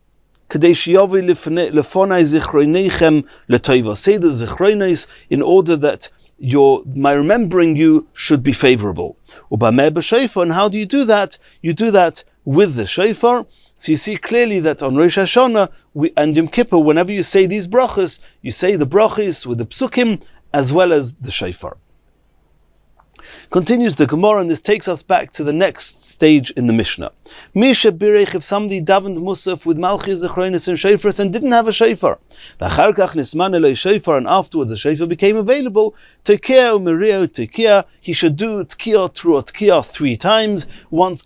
Speaker 1: Kadesh Yavi lefonai zichronechem letova. Say the zichronos in order that my remembering you should be favorable. And how do you do that? You do that with the shofar. So you see clearly that on Rosh Hashanah and Yom Kippur, whenever you say these brachas, you say the brachas with the psukim as well as the shofar. Continues the Gemara, and this takes us back to the next stage in the Mishnah. Misha birech, if somebody davened musaf with malchus, zechronis, and shofars and didn't have a shofar, v'achar kach nisman eloi shofar, and afterwards a shofar became available, tekiah u'mereo tekiah, he should do tekiah through tekiah 3 times, once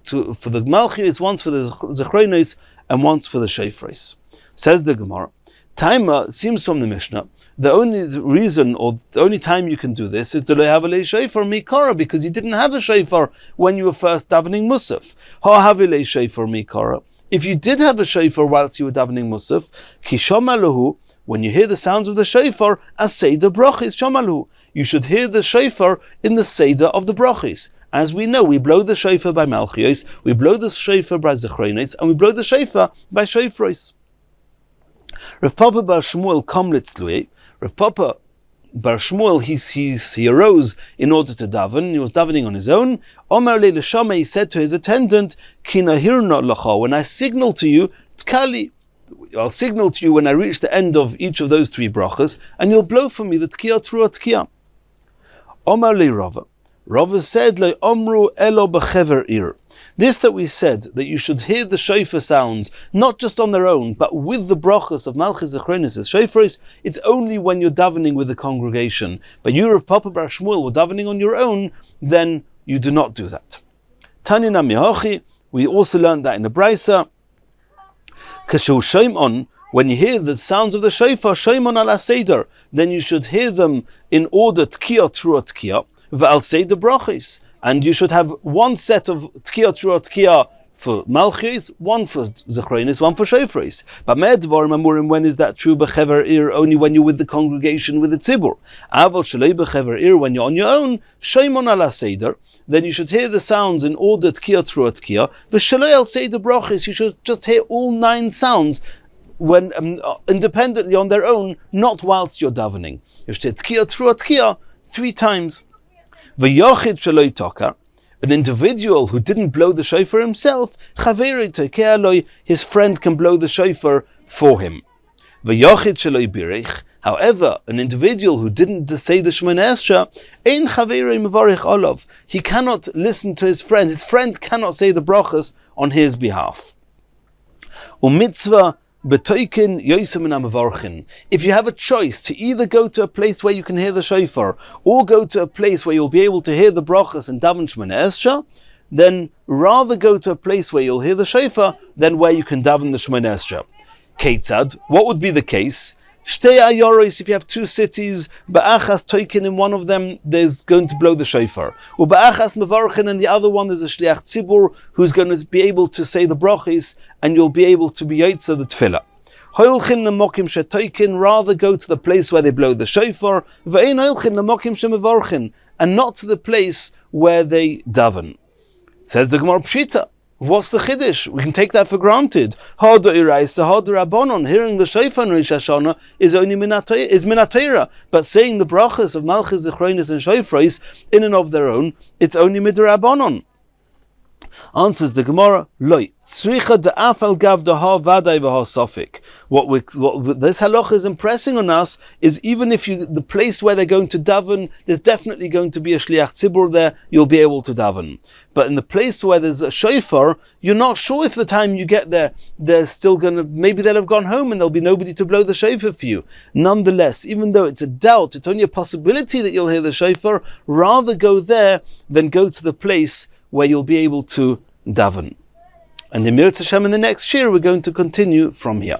Speaker 1: for the malchus, once for the zechronis, and once for the shofars. Says the Gemara, Taima seems from the Mishnah, the only reason or the only time you can do this is to have a shofar mikara, because you didn't have a shofar when you were first davening musaf. Ha shofar mikara. If you did have a shofar whilst you were davening musaf, kishamalahu, when you hear the sounds of the shofar, as seder brachis shamalahu, you should hear the shofar in the seder of the brachis. As we know, we blow the shofar by malchios, we blow the shofar by zechronis, and we blow the shofar by shofros. Rav Papa Bar Shmuel Komlitz Lui. Rav Papa Bar Shmuel, he arose in order to daven. He was davening on his own. Omer le l'shama, he said to his attendant, Ki nahirna lacha, when I signal to you, tkali, I'll signal to you when I reach the end of each of those 3 brachas, and you'll blow for me the tkiyah through tkiyah. Omer le Rava. Rava said, Le omru elo b'chever ir. This that we said, that you should hear the shofar sounds, not just on their own, but with the brachas of malchus zechronis as shofars, it's only when you're davening with the congregation. But you, Rav Papa Bar Shmuel, were davening on your own, then you do not do that. Tanina mihachi, we also learned that in the Brisa, kashu shaimon, when you hear the sounds of the shofar, shaimon ala seder, then you should hear them in order tkiyah through tkiyah, v'al seder brachis. And you should have one set of tkiyah through tkiyah for malchis, one for zechronis, one for shofars. But me'edvar mamurim, when is that true? B'chever ir, only when you're with the congregation, with the tzibur. Aval shalei b'chever ir, when you're on your own, shaimon ala seder, then you should hear the sounds in order tkiyah through tkiyah. V'shalei al seder brachis, you should just hear all 9 sounds when independently on their own, not whilst you're davening. You should hear tkiyah through tkiyah 3 times. V'yochid shaloi tokar, an individual who didn't blow the shofar himself, chaveri tekeh aloi, his friend can blow the shofar for him. V'yochid shaloi birich, however, an individual who didn't say the Shemoneh Esrei, ein chaveri mevarich olav, he cannot listen to his friend cannot say the brachas on his behalf. U'mitzvah betoikin yosem min ha'mevarchin. If you have a choice to either go to a place where you can hear the shofar, or go to a place where you'll be able to hear the brachas and daven Shemoneh Esrei, then rather go to a place where you'll hear the shofar than where you can daven the Shemoneh Esrei. Ketzad, what would be the case? Shtei ayoros, if you have 2 cities, ba'achas toikin, in one of them there's going to blow the shofar. Or ba'achas mevarchin, and the other one there's a shliach tzibur who's going to be able to say the brachis, and you'll be able to be yotza the tefillah. Hoilchin lemokim shetoikin, rather go to the place where they blow the shofar, ve'ein hoilchin lemokim shemevarchin, and not to the place where they daven. Says the Gemara Pshita. What's the chiddush? We can take that for granted. Hada iraisa, hada rabbanon. Hearing the shofar in Rosh Hashanah is only minatayra, but saying the brachas of malchus, zechronis, and shofars in and of their own, it's only midrabbanon. Answers the Gemara, Loi, tzricha da'afal gav daha vaday v'ha sofik. What this halacha is impressing on us is, even if the place where they're going to daven, there's definitely going to be a shliach tzibur there, you'll be able to daven. But in the place where there's a shofar, you're not sure if the time you get there, they're still maybe they'll have gone home and there'll be nobody to blow the shofar for you. Nonetheless, even though it's a doubt, it's only a possibility that you'll hear the shofar, rather go there than go to the place where you'll be able to daven. And in Mir Hashem, in the next shiur, we're going to continue from here.